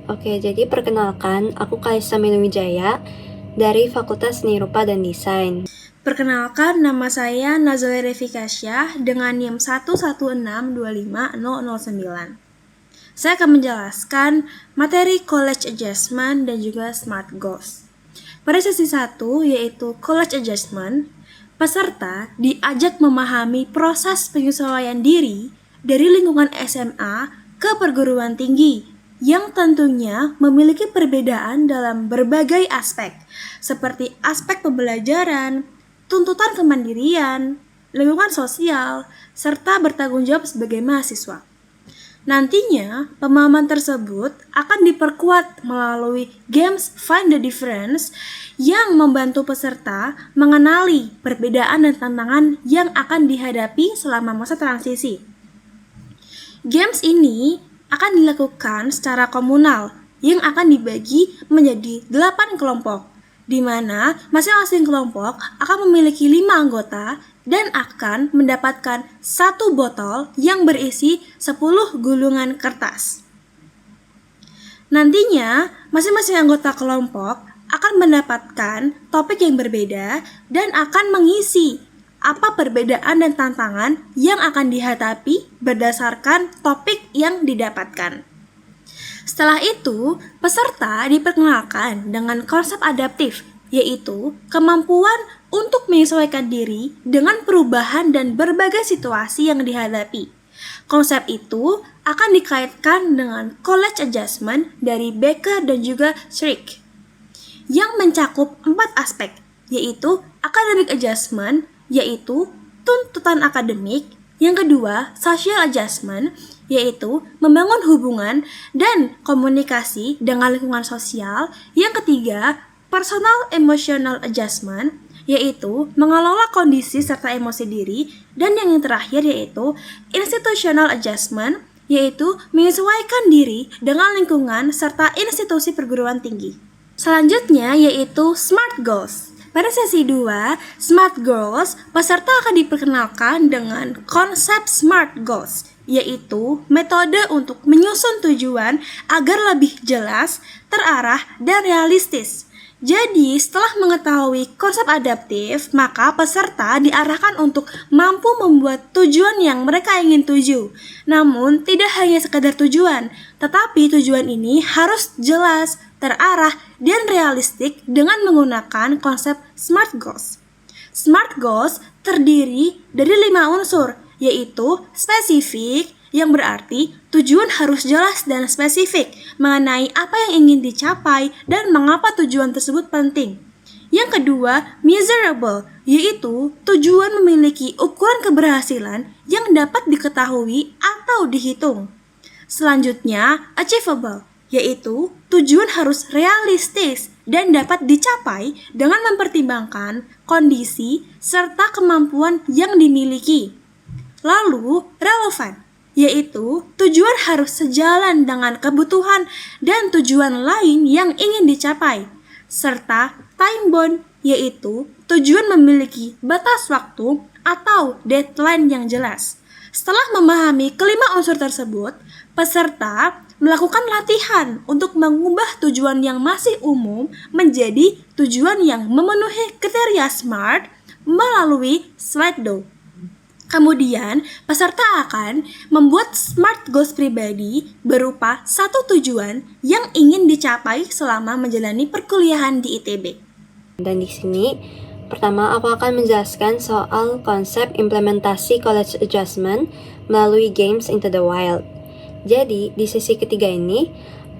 Oke, jadi perkenalkan, aku Kalista Miluwijaya dari Fakultas Seni Rupa dan Desain. Perkenalkan, nama saya Nazila Refikasya dengan NIM 116250009. Saya akan menjelaskan materi College Adjustment dan juga Smart Goals. Pada sesi 1, yaitu College Adjustment, peserta diajak memahami proses penyesuaian diri dari lingkungan SMA ke perguruan tinggi yang tentunya memiliki perbedaan dalam berbagai aspek, seperti aspek pembelajaran, tuntutan kemandirian, lingkungan sosial, serta bertanggung jawab sebagai mahasiswa. Nantinya, pemahaman tersebut akan diperkuat melalui games Find the Difference yang membantu peserta mengenali perbedaan dan tantangan yang akan dihadapi selama masa transisi. Games ini akan dilakukan secara komunal yang akan dibagi menjadi 8 kelompok, di mana masing-masing kelompok akan memiliki 5 anggota dan akan mendapatkan 1 botol yang berisi 10 gulungan kertas. Nantinya, masing-masing anggota kelompok akan mendapatkan topik yang berbeda dan akan mengisi apa perbedaan dan tantangan yang akan dihadapi berdasarkan topik yang didapatkan. Setelah itu, peserta diperkenalkan dengan konsep adaptif, yaitu kemampuan untuk menyesuaikan diri dengan perubahan dan berbagai situasi yang dihadapi. Konsep itu akan dikaitkan dengan College Adjustment dari Becker dan juga Schrick, yang mencakup 4 aspek, yaitu Academic Adjustment, yaitu tuntutan akademik. Yang kedua, Social Adjustment, yaitu membangun hubungan dan komunikasi dengan lingkungan sosial. Yang ketiga, Personal Emotional Adjustment, yaitu mengelola kondisi serta emosi diri. Dan yang terakhir yaitu Institutional Adjustment, yaitu menyesuaikan diri dengan lingkungan serta institusi perguruan tinggi. Selanjutnya yaitu Smart Goals. Pada sesi 2, Smart Goals, peserta akan diperkenalkan dengan konsep Smart Goals, yaitu metode untuk menyusun tujuan agar lebih jelas, terarah, dan realistis. Jadi, setelah mengetahui konsep adaptif, maka peserta diarahkan untuk mampu membuat tujuan yang mereka ingin tuju. Namun, tidak hanya sekadar tujuan, tetapi tujuan ini harus jelas, terarah, dan realistik dengan menggunakan konsep SMART Goals. SMART Goals terdiri dari 5 unsur, yaitu spesifik, yang berarti tujuan harus jelas dan spesifik mengenai apa yang ingin dicapai dan mengapa tujuan tersebut penting. Yang kedua, measurable, yaitu tujuan memiliki ukuran keberhasilan yang dapat diketahui atau dihitung. Selanjutnya, achievable, yaitu tujuan harus realistis dan dapat dicapai dengan mempertimbangkan kondisi serta kemampuan yang dimiliki. Lalu, relevant, yaitu tujuan harus sejalan dengan kebutuhan dan tujuan lain yang ingin dicapai, serta time-bound, yaitu tujuan memiliki batas waktu atau deadline yang jelas. Setelah memahami kelima unsur tersebut, peserta melakukan latihan untuk mengubah tujuan yang masih umum menjadi tujuan yang memenuhi kriteria SMART melalui slideshow. Kemudian, peserta akan membuat SMART Goals pribadi berupa satu tujuan yang ingin dicapai selama menjalani perkuliahan di ITB. Dan di sini, pertama aku akan menjelaskan soal konsep implementasi College Adjustment melalui Games into the Wild. Jadi, di sesi ketiga ini,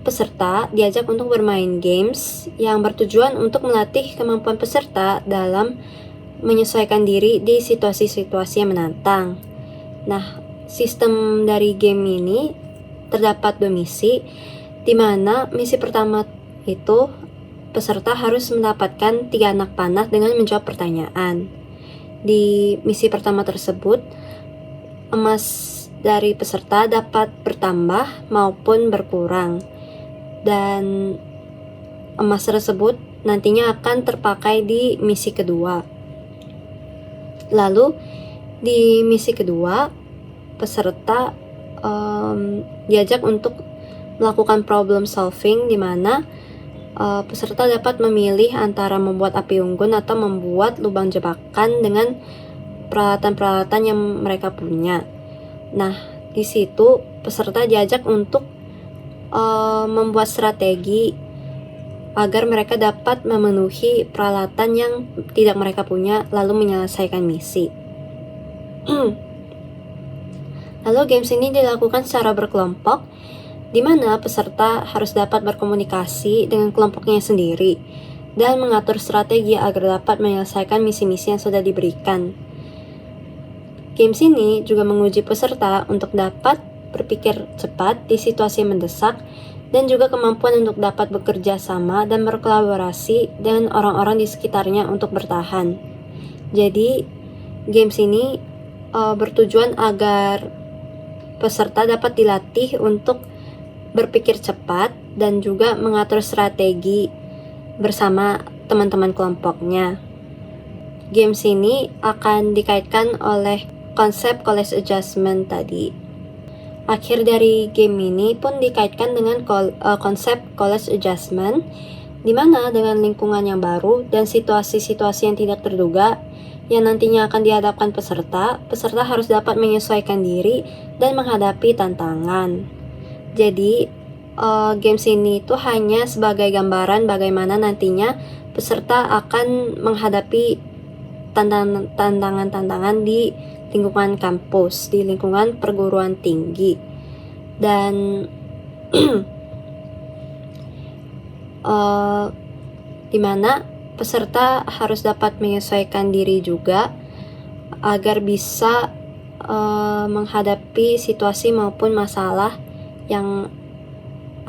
peserta diajak untuk bermain games yang bertujuan untuk melatih kemampuan peserta dalam menyesuaikan diri di situasi-situasi yang menantang. Nah, sistem dari game ini terdapat 2 misi, di mana misi pertama itu peserta harus mendapatkan 3 anak panah dengan menjawab pertanyaan. Di misi pertama tersebut, emas dari peserta dapat bertambah maupun berkurang, dan emas tersebut nantinya akan terpakai di misi kedua. Lalu di misi kedua, peserta diajak untuk melakukan problem solving, di mana peserta dapat memilih antara membuat api unggun atau membuat lubang jebakan dengan peralatan-peralatan yang mereka punya. Nah, di situ peserta diajak untuk membuat strategi agar mereka dapat memenuhi peralatan yang tidak mereka punya, lalu menyelesaikan misi. Lalu games ini dilakukan secara berkelompok, di mana peserta harus dapat berkomunikasi dengan kelompoknya sendiri dan mengatur strategi agar dapat menyelesaikan misi-misi yang sudah diberikan. Games ini juga menguji peserta untuk dapat berpikir cepat di situasi yang mendesak dan juga kemampuan untuk dapat bekerja sama dan berkolaborasi dengan orang-orang di sekitarnya untuk bertahan. Jadi, games ini bertujuan agar peserta dapat dilatih untuk berpikir cepat dan juga mengatur strategi bersama teman-teman kelompoknya. Games ini akan dikaitkan oleh konsep college adjustment tadi. Akhir dari game ini pun dikaitkan dengan konsep college adjustment, di mana dengan lingkungan yang baru dan situasi-situasi yang tidak terduga yang nantinya akan dihadapkan peserta harus dapat menyesuaikan diri dan menghadapi tantangan. Jadi, games ini itu hanya sebagai gambaran bagaimana nantinya peserta akan menghadapi tantangan-tantangan di lingkungan kampus, di lingkungan perguruan tinggi. Dan dimana peserta harus dapat menyesuaikan diri juga agar bisa menghadapi situasi maupun masalah yang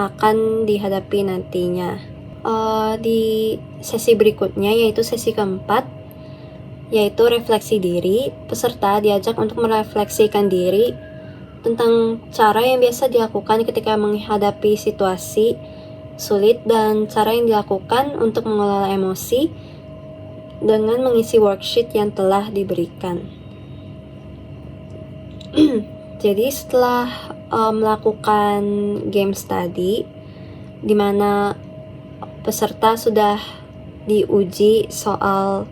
akan dihadapi nantinya. Di sesi berikutnya, yaitu sesi keempat, yaitu refleksi diri. Peserta diajak untuk merefleksikan diri tentang cara yang biasa dilakukan ketika menghadapi situasi sulit dan cara yang dilakukan untuk mengelola emosi dengan mengisi worksheet yang telah diberikan. Jadi setelah melakukan games tadi, di mana peserta sudah diuji soal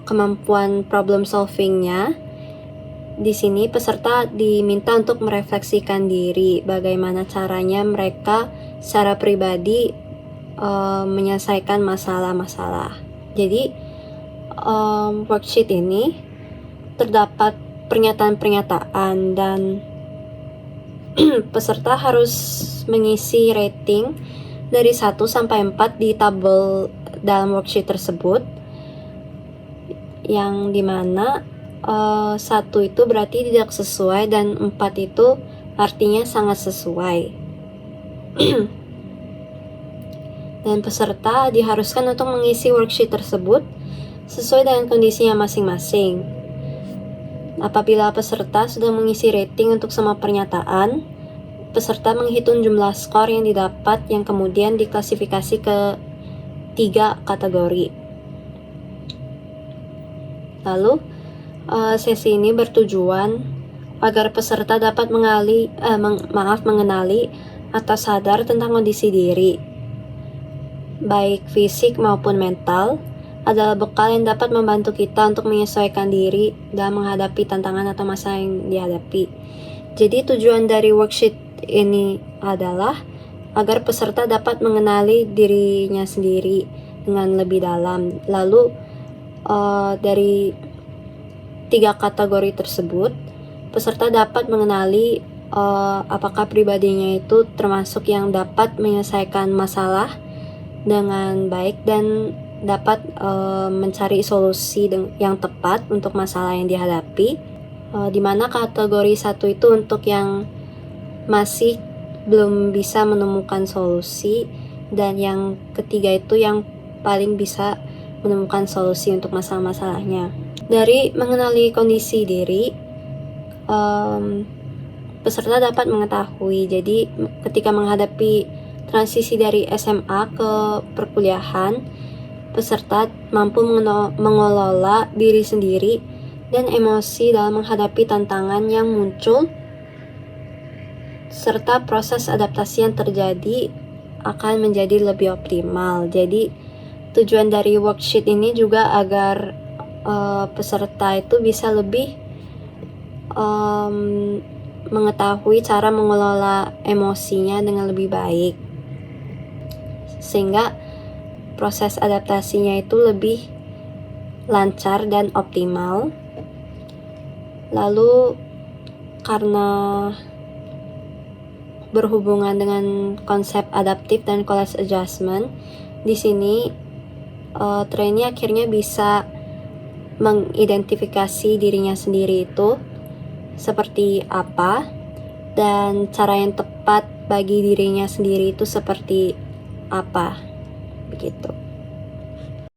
kemampuan problem solvingnya, di sini peserta diminta untuk merefleksikan diri bagaimana caranya mereka secara pribadi menyelesaikan masalah-masalah. Jadi worksheet ini terdapat pernyataan-pernyataan dan peserta harus mengisi rating dari 1 sampai 4 di tabel dalam worksheet tersebut, yang dimana 1 itu berarti tidak sesuai dan 4 itu artinya sangat sesuai. Dan peserta diharuskan untuk mengisi worksheet tersebut sesuai dengan kondisinya masing-masing. Apabila peserta sudah mengisi rating untuk semua pernyataan, peserta menghitung jumlah skor yang didapat yang kemudian diklasifikasi ke 3 kategori. Lalu, sesi ini bertujuan agar peserta dapat mengenali atau sadar tentang kondisi diri, baik fisik maupun mental, adalah bekal yang dapat membantu kita untuk menyesuaikan diri dalam menghadapi tantangan atau masalah yang dihadapi. Jadi tujuan dari worksheet ini adalah agar peserta dapat mengenali dirinya sendiri dengan lebih dalam. Lalu dari 3 kategori tersebut, peserta dapat mengenali apakah pribadinya itu termasuk yang dapat menyelesaikan masalah dengan baik dan dapat mencari solusi yang tepat untuk masalah yang dihadapi. Di mana kategori 1 itu untuk yang masih belum bisa menemukan solusi, dan yang ketiga itu yang paling bisa menemukan solusi untuk masalah-masalahnya. Dari mengenali kondisi diri, peserta dapat mengetahui, jadi ketika menghadapi transisi dari SMA ke perkuliahan, peserta mampu mengelola diri sendiri dan emosi dalam menghadapi tantangan yang muncul serta proses adaptasi yang terjadi akan menjadi lebih optimal. Jadi tujuan dari worksheet ini juga agar peserta itu bisa lebih mengetahui cara mengelola emosinya dengan lebih baik, sehingga proses adaptasinya itu lebih lancar dan optimal. Lalu karena berhubungan dengan konsep adaptif dan collapse adjustment, di sini trainee akhirnya bisa mengidentifikasi dirinya sendiri itu seperti apa dan cara yang tepat bagi dirinya sendiri itu seperti apa, begitu.